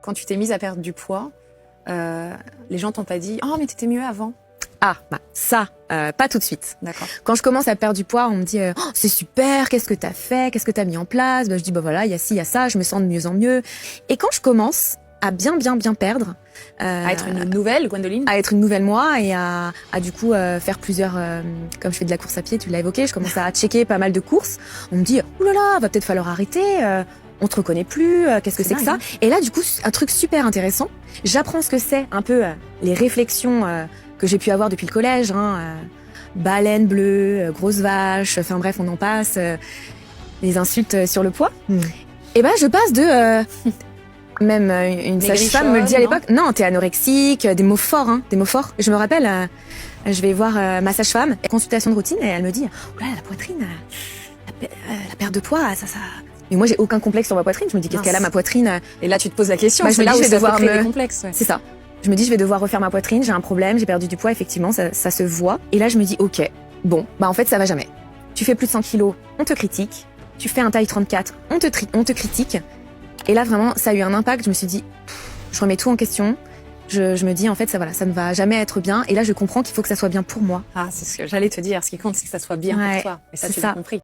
quand tu t'es mise à perdre du poids, les gens t'ont pas dit « Oh, mais t'étais mieux avant ». Ah, ça, pas tout de suite. D'accord. Quand je commence à perdre du poids, on me dit oh, c'est super, qu'est-ce que t'as fait, qu'est-ce que t'as mis en place. Je dis voilà, il y a ci, il y a ça, je me sens de mieux en mieux. Et quand je commence à bien perdre, à être une nouvelle Gwendoline, à être une nouvelle moi et à du coup faire plusieurs, comme je fais de la course à pied, tu l'as évoqué, je commence à checker pas mal de courses. On me dit oulala, va peut-être falloir arrêter. On te reconnaît plus, qu'est-ce que c'est que ça? Et là, du coup, un truc super intéressant. J'apprends ce que c'est un peu les réflexions que j'ai pu avoir depuis le collège, baleine bleue, grosse vache, enfin bref, on en passe, les insultes sur le poids. Et ben, je passe de même une sage-femme me le dit à l'époque, non, t'es anorexique, des mots forts, des mots forts. Je me rappelle, je vais voir ma sage-femme, consultation de routine, et elle me dit, oh là, la poitrine, la perte de poids, ça. Et moi, j'ai aucun complexe sur ma poitrine. Je me dis, qu'est-ce qu'elle a, ma poitrine? Et là, tu te poses la question. Je me dis, je vais devoir des complexes. C'est ça. Je me dis, je vais devoir refaire ma poitrine. J'ai un problème, j'ai perdu du poids, effectivement, ça se voit. Et là, je me dis, ok, bon, en fait, ça va jamais. Tu fais plus de 100 kilos, on te critique. Tu fais un taille 34, on te critique. Et là, vraiment, ça a eu un impact. Je me suis dit, je remets tout en question. Je me dis, en fait, ça ne va jamais être bien. Et là, je comprends qu'il faut que ça soit bien pour moi. Ah, c'est ce que j'allais te dire. Ce qui compte, c'est que ça soit bien pour toi. Et ça, tu l'as compris.